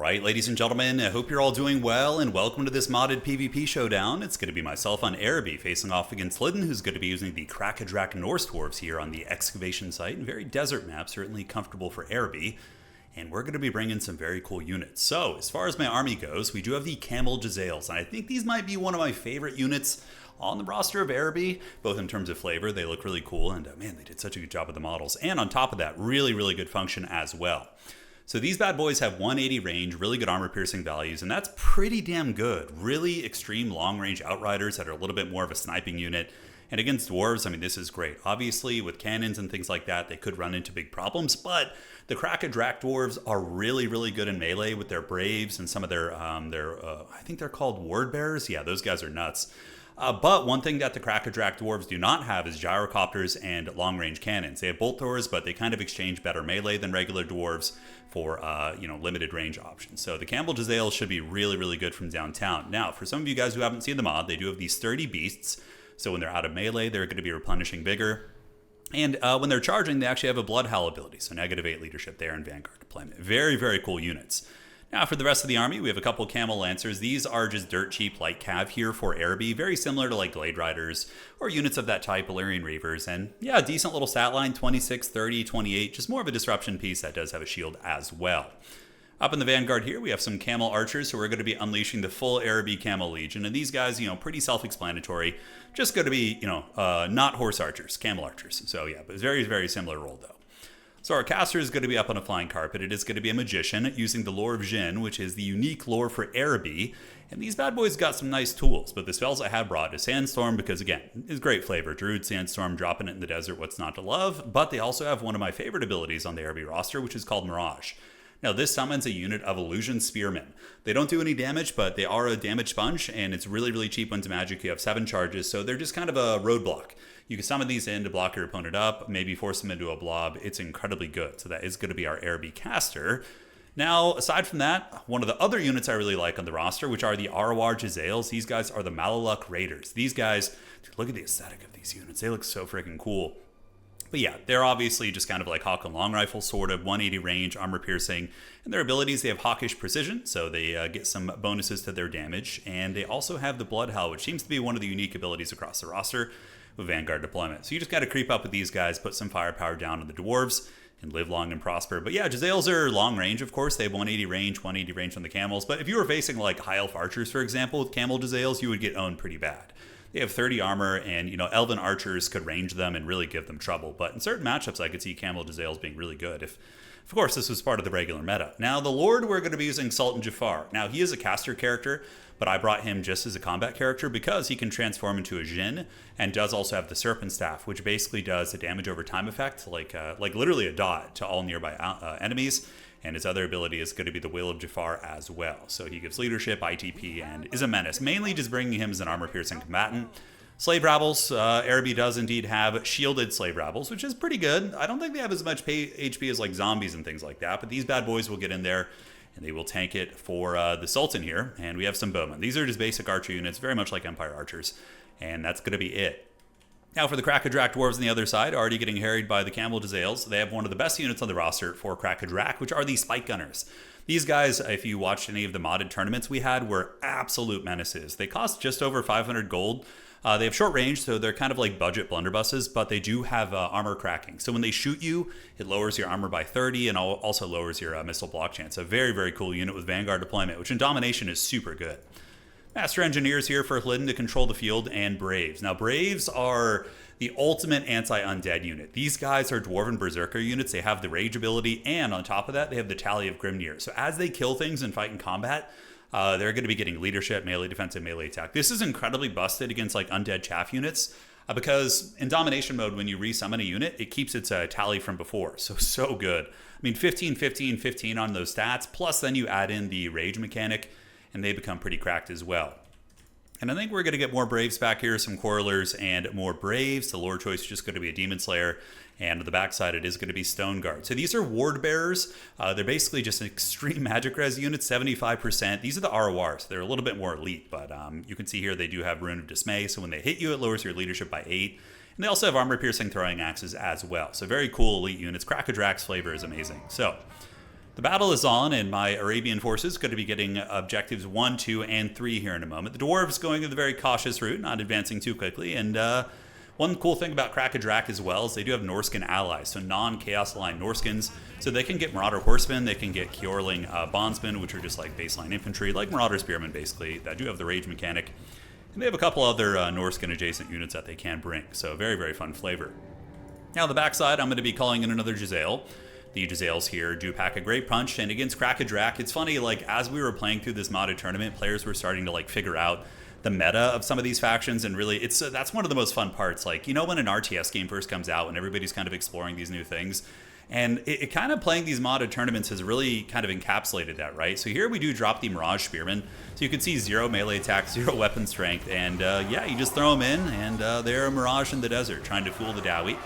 Alright, ladies and gentlemen, I hope you're all doing well, and welcome to this modded PvP showdown. It's going to be myself on Araby facing off against Lydon, who's going to be using the Krakadrak Norse Dwarfs here on the excavation site. And very desert map, certainly comfortable for Araby. And we're going to be bringing some very cool units. So, as far as my army goes, we do have the Camel and I think these might be one of my favorite units on the roster of Araby, both in terms of flavor. They look really cool, and man, they did such a good job with the models. And on top of that, really good function as well. So these bad boys have 180 range, really good armor piercing values, and that's pretty damn good. Really extreme long range outriders that are a little bit more of a sniping unit. And against dwarves, I mean, this is great. Obviously, with cannons and things like that, they could run into big problems, but the Krakadrak dwarves are really good in melee with their braves and some of their I think they're called ward bearers. Yeah, those guys are nuts. But one thing that the Krakadrak dwarves do not have is gyrocopters and long-range cannons. They have bolt throwers, but they kind of exchange better melee than regular dwarves for limited range options. So the Camel should be really good from downtown. Now, for some of you guys who haven't seen the mod, they do have these sturdy beasts. So when they're out of melee, they're going to be replenishing vigor. And when they're charging, they actually have a Blood Howl ability. So -8 leadership there in Vanguard deployment. Very cool units. Now for the rest of the army, we have a couple Camel Lancers. These are just dirt cheap light cav here for Araby, very similar to like Glade Riders or units of that type, Illyrian Reavers. And yeah, decent little stat line, 26, 30, 28, just more of a disruption piece that does have a shield as well. Up in the Vanguard here, we have some Camel Archers who are going to be unleashing the full Araby Camel Legion. And these guys, pretty self-explanatory, just going to be, not Horse Archers, Camel Archers. So yeah, but it's very similar role though. So our caster is going to be up on a flying carpet. It is going to be a magician using the lore of Jinn, which is the unique lore for Araby. And these bad boys got some nice tools, but the spells I have brought is Sandstorm because, again, it's great flavor. Druid Sandstorm, dropping it in the desert, what's not to love? But they also have one of my favorite abilities on the Araby roster, which is called Mirage. Now, this summons a unit of Illusion Spearmen. They don't do any damage, but they are a damage sponge, and it's really cheap when to magic. You have 7 charges, so they're just kind of a roadblock. You can summon these in to block your opponent up, maybe force them into a blob. It's incredibly good. So that is going to be our Araby caster. Now, aside from that, one of the other units I really like on the roster, which are the Arwar Jezzails. These guys are the Malaluk Raiders. These guys, dude, look at the aesthetic of these units. They look so freaking cool. But yeah, they're obviously just kind of like Hawk and Long Rifle, sort of 180 range, armor piercing. And their abilities, they have Hawkish Precision, so they get some bonuses to their damage. And they also have the Blood Howl, which seems to be one of the unique abilities across the roster with Vanguard deployment. So you just got to creep up with these guys, put some firepower down on the dwarves, and live long and prosper. But yeah, Jezzails are long range, of course. They have 180 range on the camels. But if you were facing like High Elf Archers, for example, with Camel Jezzails, you would get owned pretty bad. They have 30 armor, and Elven Archers could range them and really give them trouble. But in certain matchups, I could see Camel Jezzails being really good if, of course, this was part of the regular meta. Now, the Lord, we're going to be using Sultan Jafar. Now, he is a caster character, but I brought him just as a combat character because he can transform into a Jinn and does also have the Serpent Staff, which basically does a damage over time effect, like literally a dot to all nearby enemies. And his other ability is going to be the Will of Jafar as well. So he gives leadership, ITP, and is a menace. Mainly just bringing him as an armor-piercing combatant. Slave Rabbles, Araby does indeed have shielded Slave Rabbles, which is pretty good. I don't think they have as much HP as like zombies and things like that, but these bad boys will get in there and they will tank it for the Sultan here. And we have some bowmen. These are just basic archer units, very much like Empire Archers, and that's going to be it. Now for the Krakadrak Dwarves on the other side, already getting harried by the Camel Jezzails. They have one of the best units on the roster for Krakadrak, which are the Spike Gunners. These guys, if you watched any of the modded tournaments we had, were absolute menaces. They cost just over 500 gold. They have short range, so they're kind of like budget blunderbusses, but they do have armor cracking. So when they shoot you, it lowers your armor by 30 and also lowers your missile block chance. A very cool unit with Vanguard deployment, which in Domination is super good. Master Engineers here for Lydon to control the field, and Braves. Now, Braves are the ultimate anti-undead unit. These guys are Dwarven Berserker units. They have the Rage ability, and on top of that, they have the Tally of Grimnir. So as they kill things and fight in combat, they're going to be getting leadership, melee defense, and melee attack. This is incredibly busted against like undead chaff units because in Domination mode, when you resummon a unit, it keeps its tally from before. So good. I mean, 15, 15, 15 on those stats, plus then you add in the Rage mechanic, and they become pretty cracked as well. And I think we're going to get more Braves back here, some Quarrelers and more Braves. The lore choice is just going to be a Demon Slayer, and on the backside it is going to be Stone Guard. So these are Ward Bearers. They're basically just extreme magic res units, 75%. These are the RORs. So they're a little bit more elite, but you can see here they do have Rune of Dismay, so when they hit you, it lowers your leadership by 8. And they also have armor-piercing throwing axes as well. So very cool elite units. Krakadrak's flavor is amazing. So The battle is on, and my Arabian forces going to be getting objectives 1, 2, and 3 here in a moment. The Dwarves going the very cautious route, not advancing too quickly, and one cool thing about Crack-a-Drac as well is they do have Norskin allies, so non-Chaos aligned Norskins, so they can get Marauder Horsemen, they can get Kjorling Bondsmen, which are just like baseline infantry, like Marauder Spearmen basically, that do have the rage mechanic, and they have a couple other Norskin adjacent units that they can bring, so very, very fun flavor. Now on the backside, I'm going to be calling in another Jezzail. The Jezzails here do pack a great punch, and against Crack-a-Drac, it's funny, like as we were playing through this modded tournament, players were starting to like figure out the meta of some of these factions, and really it's that's one of the most fun parts. Like, you know, when an RTS game first comes out and everybody's kind of exploring these new things, and it kind of playing these modded tournaments has really kind of encapsulated that, right? So here we do drop the Mirage Spearmen, so you can see 0 melee attack, 0 weapon strength, and yeah, you just throw them in, and they're a Mirage in the desert trying to fool the Dowie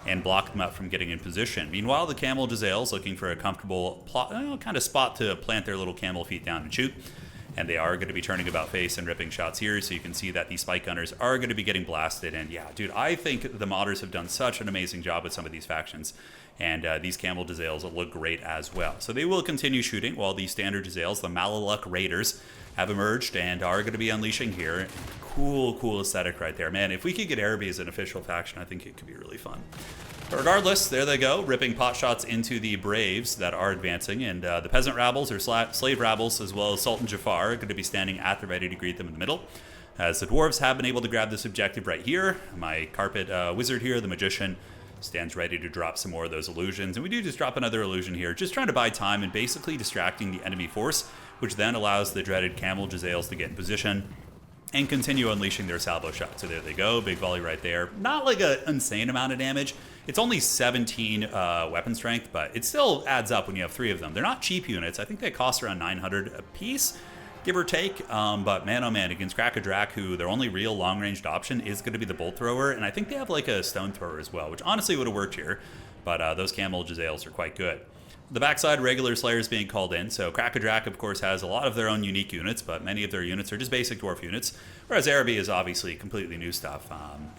and block them out from getting in position. Meanwhile, the Camel Jezzails looking for a comfortable kind of spot to plant their little camel feet down and shoot. And they are going to be turning about face and ripping shots here, so you can see that these spike gunners are going to be getting blasted. And yeah, dude, I think the modders have done such an amazing job with some of these factions, and these Camel Jezzails look great as well. So they will continue shooting while the standard Jezzails, the Malaluk Raiders, have emerged and are going to be unleashing here. Cool aesthetic right there. Man, if we could get Araby as an official faction, I think it could be really fun. But regardless, there they go, ripping pot shots into the Braves that are advancing, and the Peasant Rabbles, or Slave Rabbles, as well as Sultan Jafar, are going to be standing at the ready to greet them in the middle. As the Dwarves have been able to grab this objective right here, my Carpet Wizard here, the Magician, stands ready to drop some more of those illusions, and we do just drop another illusion here, just trying to buy time and basically distracting the enemy force, which then allows the dreaded Camel Jezzails to get in position and continue unleashing their salvo shot. So there they go, big volley right there. Not like an insane amount of damage. It's only 17 weapon strength, but it still adds up when you have 3 of them. They're not cheap units. I think they cost around 900 a piece, give or take. But man, oh man, against Crack-a-Drac, who their only real long-ranged option is going to be the bolt thrower, and I think they have like a stone thrower as well, which honestly would have worked here. But those Camel Jezzails are quite good. The backside, regular Slayers being called in, so Crack-a-Drac, of course, has a lot of their own unique units, but many of their units are just basic dwarf units, whereas Araby is obviously completely new stuff.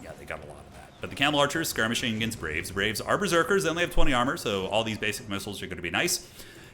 Yeah, they got a lot of that. But the Camel Archers skirmishing against Braves. Braves are Berserkers, they only have 20 armor, so all these basic missiles are going to be nice.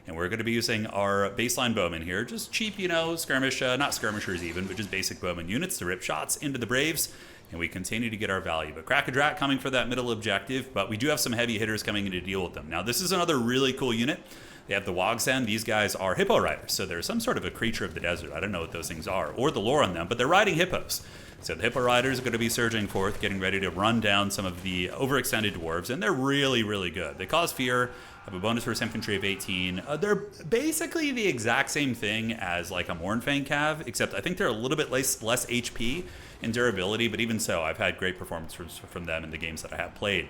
And we're going to be using our baseline bowmen here, just cheap, you know, skirmish, not skirmishers even, but just basic bowman units to rip shots into the Braves. And we continue to get our value. But Crack-a-Drac coming for that middle objective, but we do have some heavy hitters coming in to deal with them. Now, this is another really cool unit. They have the Wogzen. These guys are hippo riders, so they're some sort of a creature of the desert. I don't know what those things are, or the lore on them, but they're riding hippos. So the hippo riders are going to be surging forth, getting ready to run down some of the overextended dwarves, and they're really, really good. They cause fear, have a bonus for infantry of 18. They're basically the exact same thing as like a Mournfang Cav, except I think they're a little bit less HP and durability, but even so, I've had great performances from them in the games that I have played.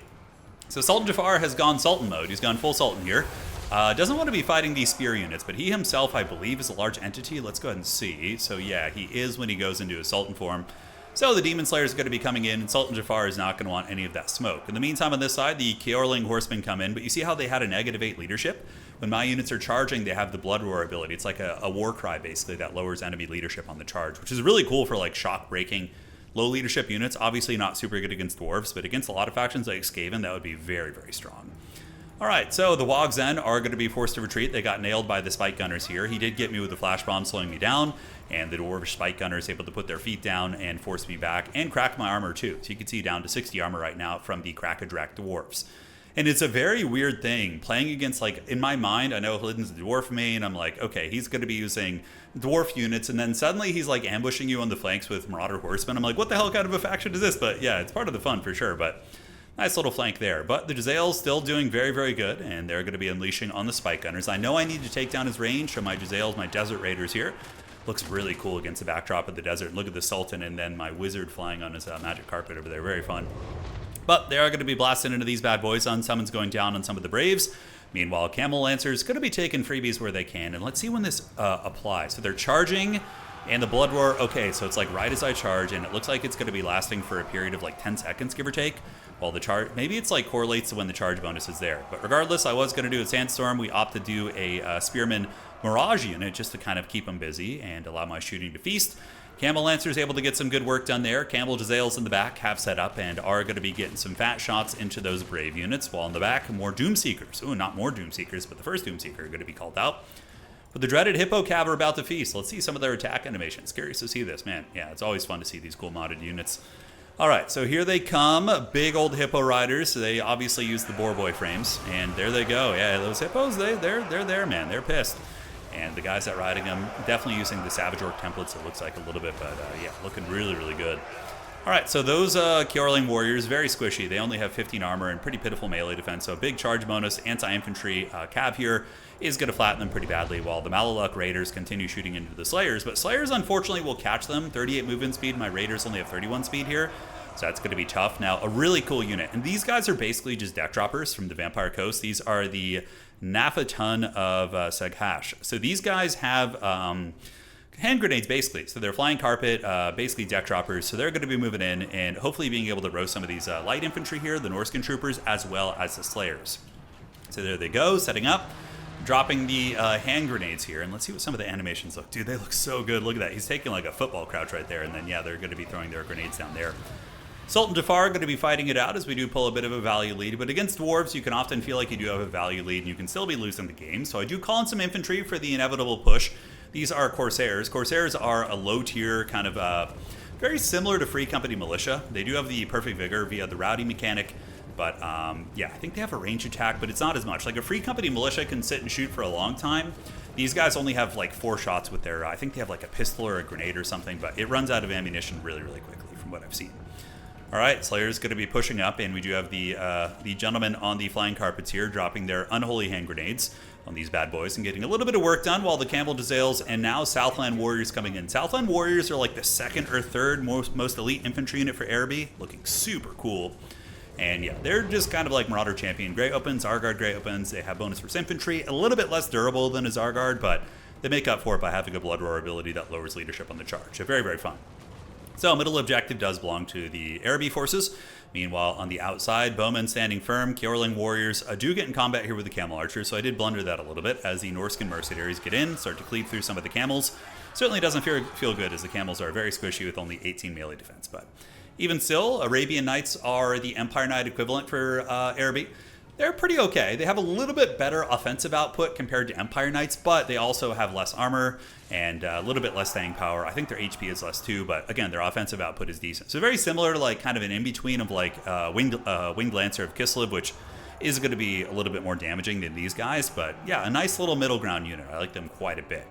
So Sultan Jafar has gone Sultan mode. He's gone full Sultan here. Doesn't want to be fighting these spear units, but he himself, I believe, is a large entity. Let's go ahead and see. So yeah, he is when he goes into his Sultan form. So the Demon Slayer is going to be coming in, and Sultan Jafar is not going to want any of that smoke. In the meantime, on this side, the Kjorling Horsemen come in, but you see how they had a -8 leadership? When my units are charging, they have the Blood Roar ability. It's like a war cry, basically, that lowers enemy leadership on the charge, which is really cool for like shock-breaking low leadership units. Obviously not super good against dwarves, but against a lot of factions like Skaven, that would be very, very strong. Alright, so the Wogzen are going to be forced to retreat. They got nailed by the Spike Gunners here. He did get me with the Flash Bomb, slowing me down, and the Dwarvish Spike Gunners able to put their feet down and force me back, and crack my armor too. So you can see down to 60 armor right now from the Crack-a-Drac Dwarfs. And it's a very weird thing, playing against, like, in my mind, I know Hlidin's the Dwarf main, I'm like, okay, he's going to be using Dwarf units, and then suddenly he's, like, ambushing you on the flanks with Marauder Horsemen. I'm like, what the hell kind of a faction is this? But yeah, it's part of the fun for sure, but nice little flank there. But the Jezzails still doing very, very good, and they're going to be unleashing on the Spike Gunners. I know I need to take down his range, so my Jezzails, my Desert Raiders here, looks really cool against the backdrop of the desert. Look at the Sultan, and then my Wizard flying on his magic carpet over there. Very fun. But they are going to be blasting into these bad boys. Unsummons going down on some of the Braves. Meanwhile, Camel Lancers going to be taking freebies where they can. And let's see when this applies. So they're charging, and the Blood Roar, okay, so it's like right as I charge, and it looks like it's going to be lasting for a period of like 10 seconds, give or take. While the charge, maybe it's like correlates to when the charge bonus is there. But regardless, I was going to do a Sandstorm. We opted to do a Spearman Mirage unit just to kind of keep them busy and allow my shooting to feast. Camel Lancer's able to get some good work done there. Camel Jezzails in the back have set up and are going to be getting some fat shots into those Brave units, while in the back, more Doomseekers. Ooh, not more Doomseekers, but the first Doomseeker are going to be called out. But the dreaded Hippo Cav are about to feast. Let's see some of their attack animations. Curious to see this, man. Yeah, it's always fun to see these cool modded units. All right, so here they come. Big old Hippo Riders. So they obviously use the Boar Boy frames, and there they go. Yeah, those Hippos, they're there, man. They're pissed. And the guys that riding them, definitely using the Savage Orc templates, it looks like a little bit, but yeah, looking really, really good. All right, so those Kjorling Warriors, very squishy. They only have 15 armor and pretty pitiful melee defense, so a big charge bonus. Anti-infantry Cav here is going to flatten them pretty badly, while the Malaluk Raiders continue shooting into the Slayers. But Slayers, unfortunately, will catch them. 38 movement speed. My Raiders only have 31 speed here, so that's going to be tough. Now, a really cool unit, and these guys are basically just deck droppers from the Vampire Coast. These are the Nafatun of Seghash. So these guys have hand grenades, basically. So they're flying carpet, basically deck droppers. So they're going to be moving in and hopefully being able to roast some of these light infantry here, the Norskin troopers, as well as the Slayers. So there they go, setting up, dropping the hand grenades here. And let's see what some of the animations look. Dude, they look so good. Look at that. He's taking like a football crouch right there. And then, yeah, they're going to be throwing their grenades down there. Sultan Jafar going to be fighting it out as we do pull a bit of a value lead, but against Dwarves, you can often feel like you do have a value lead and you can still be losing the game. So I do call in some infantry for the inevitable push. These are Corsairs. Corsairs are a low tier kind of very similar to Free Company Militia. They do have the perfect vigor via the rowdy mechanic, but yeah, I think they have a range attack, but it's not as much. Like a Free Company Militia can sit and shoot for a long time. These guys only have like 4 shots with their, I think they have like a pistol or a grenade or something, but it runs out of ammunition really, really quickly from what I've seen. All right, Slayer's going to be pushing up, and we do have the gentlemen on the flying carpets here dropping their unholy hand grenades on these bad boys and getting a little bit of work done, while the Camel Jezzails and now Southland Warriors coming in. Southland Warriors are like the 2nd or 3rd most elite infantry unit for Araby, looking super cool. And yeah, they're just kind of like Marauder Champion Grey Opens, Argard Grey Opens. They have bonus for infantry, a little bit less durable than his Argard, but they make up for it by having a Blood Roar ability that lowers leadership on the charge. So very, very fun. So middle objective does belong to the Araby forces. Meanwhile, on the outside, Bowmen standing firm. Kjorling Warriors do get in combat here with the Camel Archers, so I did blunder that a little bit as the Norskin Mercenaries get in, start to cleave through some of the Camels. Certainly doesn't feel good as the Camels are very squishy with only 18 melee defense, but even still, Arabian Knights are the Empire Knight equivalent for Araby. They're pretty okay. They have a little bit better offensive output compared to Empire Knights, but they also have less armor and a little bit less staying power. I think their HP is less too, but again, their offensive output is decent. So very similar to like kind of an in-between of like Winged Lancer of Kislev, which is going to be a little bit more damaging than these guys, but yeah, a nice little middle ground unit. I like them quite a bit.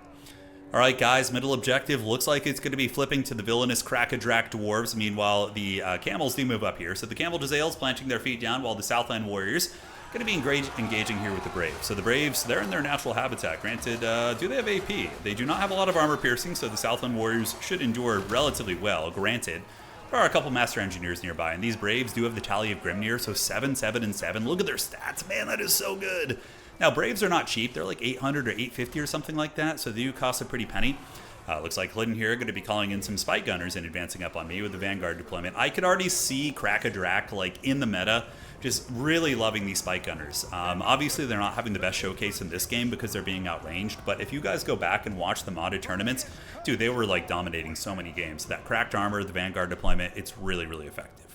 All right, guys, middle objective looks like it's going to be flipping to the villainous Krakadrak Dwarves. Meanwhile, the Camels do move up here. So the Camel Jezzails planting their feet down, while the Southland Warriors going to be engaging here with the Braves. So the Braves, they're in their natural habitat. Granted, do they have AP? They do not have a lot of armor piercing, so the Southland Warriors should endure relatively well. Granted, there are a couple Master Engineers nearby, and these Braves do have the Tally of Grimnir, so 7, 7, and 7. Look at their stats. Man, that is so good. Now, Braves are not cheap. They're like 800 or 850 or something like that, so they do cost a pretty penny. Looks like Hidden here going to be calling in some Spike Gunners and advancing up on me with the Vanguard deployment. I could already see Krakadrak like in the meta, just really loving these Spike Gunners. Obviously, they're not having the best showcase in this game because they're being outranged, but if you guys go back and watch the modded tournaments, dude, they were like dominating so many games. That cracked armor, the Vanguard deployment, it's really, really effective.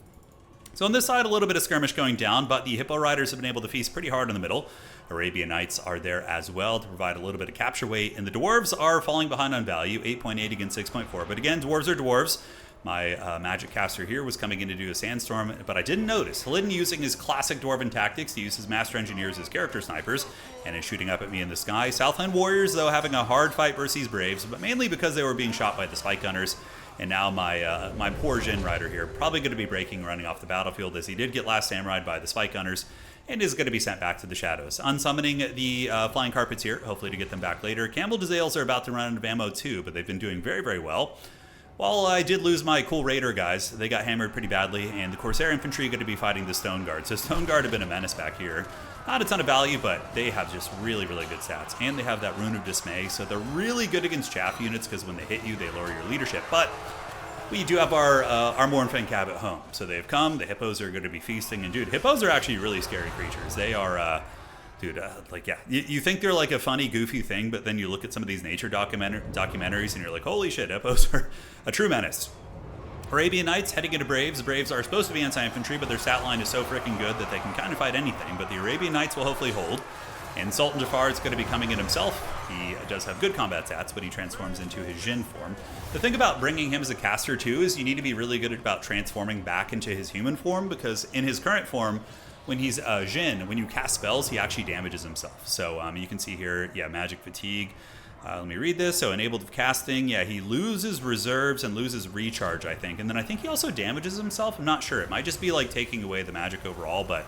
So on this side, a little bit of skirmish going down, but the Hippo Riders have been able to feast pretty hard in the middle. Arabian Knights are there as well to provide a little bit of capture weight, and the Dwarves are falling behind on value, 8.8 against 6.4. But again, Dwarves are Dwarves. My Magic Caster here was coming in to do a Sandstorm, but I didn't notice. Halidin using his classic Dwarven tactics to use his Master Engineers as character snipers, and is shooting up at me in the sky. Southland Warriors, though, having a hard fight versus these Braves, but mainly because they were being shot by the Spike Gunners. And now my poor Jin Rider here, probably going to be breaking, running off the battlefield, as he did get last samurai'd by the Spike Gunners, and is going to be sent back to the shadows. Unsummoning the Flying Carpets here, hopefully to get them back later. Camel Jezzails are about to run out of ammo too, but they've been doing very, very well. While I did lose my cool Raider guys, they got hammered pretty badly, and the Corsair Infantry are going to be fighting the Stone Guard. So Stone Guard have been a menace back here. Not a ton of value, but they have just really, really good stats. And they have that Rune of Dismay, so they're really good against chaff units because when they hit you, they lower your leadership. But we do have our Mournfang Cab at home. So they've come, the Hippos are going to be feasting, and dude, Hippos are actually really scary creatures. They are Dude, like, yeah, you think they're like a funny, goofy thing, but then you look at some of these nature documentaries and you're like, holy shit, hippos are a true menace. Arabian Knights heading into Braves. The Braves are supposed to be anti-infantry, but their stat line is so freaking good that they can kind of fight anything. But the Arabian Knights will hopefully hold. And Sultan Jafar is going to be coming in himself. He does have good combat stats, but he transforms into his Jinn form. The thing about bringing him as a caster, too, is you need to be really good about transforming back into his human form, because in his current form, when he's Jinn, when you cast spells, he actually damages himself. So you can see here, yeah, Magic Fatigue. Let me read this. So enabled casting, yeah, he loses reserves and loses recharge, I think. And then I think he also damages himself. I'm not sure. It might just be like taking away the magic overall, but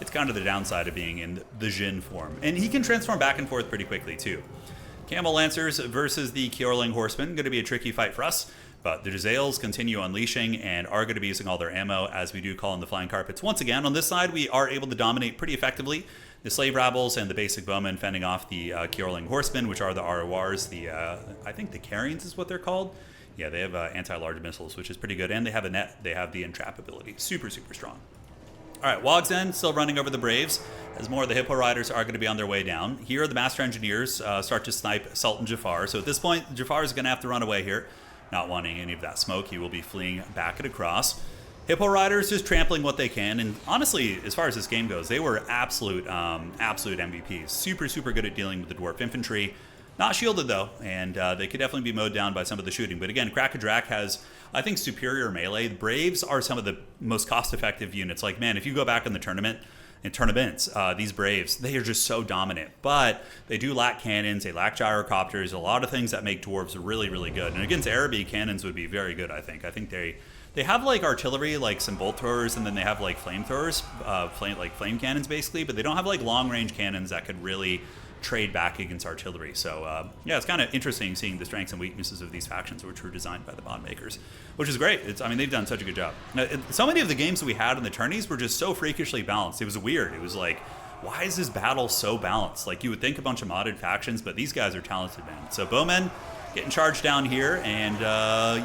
it's kind of the downside of being in the Jinn form. And he can transform back and forth pretty quickly, too. Camel Lancers versus the Kjorling Horsemen. Going to be a tricky fight for us. But the Jezzails continue unleashing and are going to be using all their ammo as we do call in the Flying Carpets. Once again, on this side, we are able to dominate pretty effectively. The Slave Rabbles and the basic Bowmen fending off the Kjorling Horsemen, which are the RORs. I think the Carrions is what they're called. Yeah, they have anti-large missiles, which is pretty good. And they have a net. They have the entrap ability. Super, super strong. All right, Wog's End still running over the Braves, as more of the Hippo Riders are going to be on their way down. Here, the Master Engineers start to snipe Sultan Jafar. So at this point, Jafar is going to have to run away here. Not wanting any of that smoke, he will be fleeing back and across. Hippo Riders just trampling what they can, and honestly, as far as this game goes, they were absolute MVPs. Super, super good at dealing with the Dwarf Infantry. Not shielded, though, and they could definitely be mowed down by some of the shooting. But again, Krakadrak has, I think, superior melee. The Braves are some of the most cost-effective units. Like, man, if you go back in the tournaments, these Braves, they are just so dominant. But they do lack cannons, they lack gyrocopters, a lot of things that make Dwarves really, really good. And against Araby, cannons would be very good, I think. I think they have, like, artillery, like some bolt throwers, and then they have, like, flamethrowers, flame cannons, basically. But they don't have, like, long-range cannons that could really trade back against artillery. So yeah, it's kind of interesting seeing the strengths and weaknesses of these factions, which were designed by the mod makers, which is great. I mean, they've done such a good job. Now, so many of the games that we had in the tourneys were just so freakishly balanced. It was weird. It was like, why is this battle so balanced? Like, you would think a bunch of modded factions, but these guys are talented, man. So Bowmen getting charged down here, and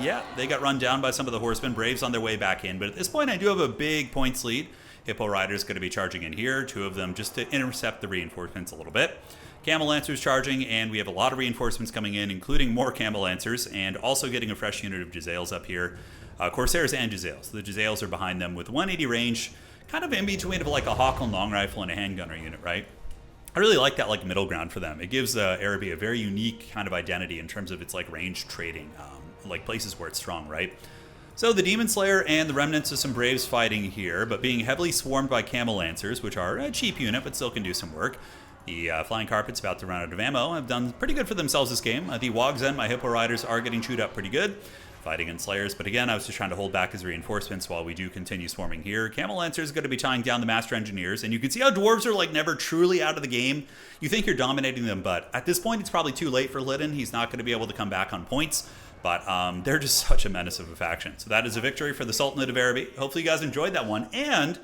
yeah, they got run down by some of the Horsemen. Braves on their way back in, but at this point, I do have a big points lead. Hippo Riders going to be charging in here, 2 of them just to intercept the reinforcements a little bit. Camel Lancers charging, and we have a lot of reinforcements coming in, including more Camel Lancers, and also getting a fresh unit of Jezzails up here. Corsairs and Jezzails. The Jezzails are behind them with 180 range, kind of in between of like a Hawkland long rifle and a handgunner unit, right? I really like that like middle ground for them. It gives Araby a very unique kind of identity in terms of its like range trading, like places where it's strong, right? So the Demon Slayer and the remnants of some Braves fighting here, but being heavily swarmed by Camel Lancers, which are a cheap unit but still can do some work. The Flying Carpets about to run out of ammo have done pretty good for themselves this game. The Wog's End, my Hippo Riders, are getting chewed up pretty good, fighting in Slayers. But again, I was just trying to hold back his reinforcements while we do continue swarming here. Camel Lancer is going to be tying down the Master Engineers, and you can see how Dwarves are like never truly out of the game. You think you're dominating them, but at this point, it's probably too late for Lydon. He's not going to be able to come back on points. But they're just such a menace of a faction. So that is a victory for the Sultanate of Araby. Hopefully you guys enjoyed that one. And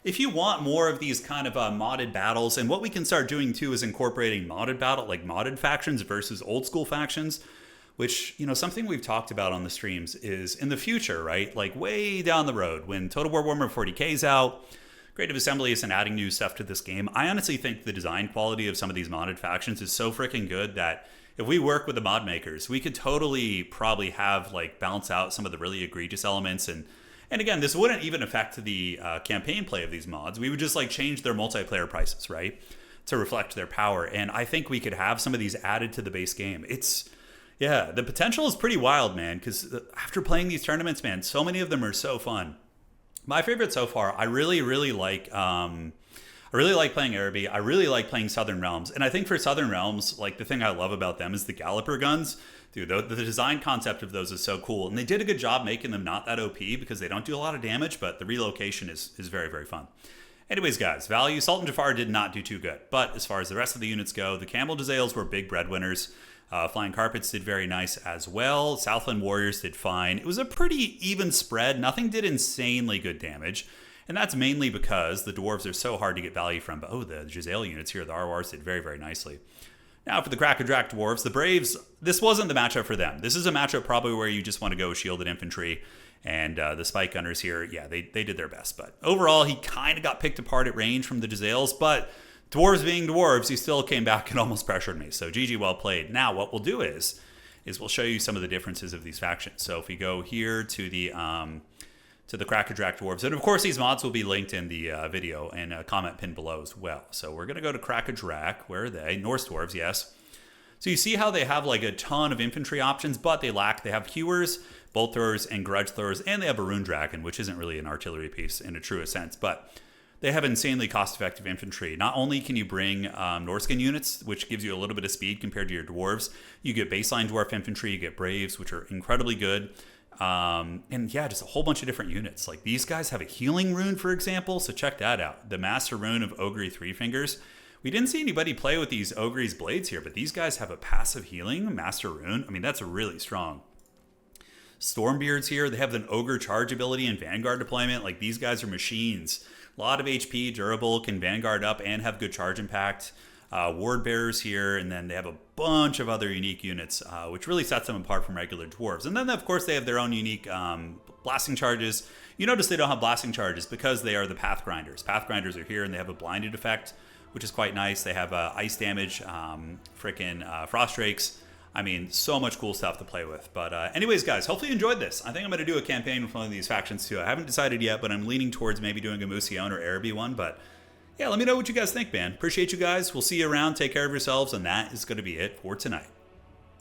if you want more of these kind of modded battles, and what we can start doing too is incorporating modded factions versus old school factions, which, you know, something we've talked about on the streams is in the future, right? Like way down the road when Total War Warhammer 40k is out, Creative Assembly isn't adding new stuff to this game. I honestly think the design quality of some of these modded factions is so freaking good that if we work with the mod makers, we could totally probably have like balance out some of the really egregious elements. And again, this wouldn't even affect the campaign play of these mods. We would just like change their multiplayer prices, right, to reflect their power. And I think we could have some of these added to the base game. Yeah, the potential is pretty wild, man, because after playing these tournaments, man, so many of them are so fun. My favorite so far, I really like playing Araby. I really like playing Southern Realms. And I think for Southern Realms, like the thing I love about them is the Galloper guns. Dude, the design concept of those is so cool. And they did a good job making them not that OP because they don't do a lot of damage, but the relocation is very, very fun. Anyways, guys, value. Sultan Jafar did not do too good. But as far as the rest of the units go, the Camel Jezzails were big breadwinners. Flying Carpets did very nice as well. Southland Warriors did fine. It was a pretty even spread. Nothing did insanely good damage. And that's mainly because the Dwarves are so hard to get value from. But, the Jezzail units here, the RWARs, did very, very nicely. Now, for the Krakadrak Dwarves, the Braves, this wasn't the matchup for them. This is a matchup probably where you just want to go shielded infantry. And the Spike Gunners here, yeah, they did their best. But overall, he kind of got picked apart at range from the Jezzails. But Dwarves being dwarves, he still came back and almost pressured me. So GG, well played. Now what we'll do is we'll show you some of the differences of these factions. So if we go here to the Crackerjack Dwarves, and of course these mods will be linked in the video and a comment pinned below as well. So we're gonna go to Crackerjack. Where are they? Norse Dwarves, yes. So you see how they have like a ton of infantry options, but they have hewers, bolt throwers, and grudge throwers, and they have a rune dragon, which isn't really an artillery piece in a truest sense, but they have insanely cost-effective infantry. Not only can you bring Norskin units, which gives you a little bit of speed compared to your dwarves, you get baseline dwarf infantry, you get braves, which are incredibly good. And yeah, just a whole bunch of different units. Like these guys have a healing rune, for example, so check that out. The Master Rune of Ogre Three Fingers. We didn't see anybody play with these Ogre's blades here, but these guys have a passive healing Master Rune. I mean, that's really strong. Stormbeards here, they have an Ogre charge ability and Vanguard deployment. Like these guys are machines. A lot of HP, durable, can Vanguard up and have good charge impact. Ward Bearers here, and then they have a bunch of other unique units, which really sets them apart from regular dwarves. And then, of course, they have their own unique blasting charges. You notice they don't have blasting charges because they are the Path Grinders. Path Grinders are here, and they have a blinded effect, which is quite nice. They have ice damage, frost rakes. I mean, so much cool stuff to play with. But anyways, guys, hopefully you enjoyed this. I think I'm going to do a campaign with one of these factions too. I haven't decided yet, but I'm leaning towards maybe doing a Musion or Araby one. But yeah, let me know what you guys think, man. Appreciate you guys. We'll see you around. Take care of yourselves. And that is going to be it for tonight.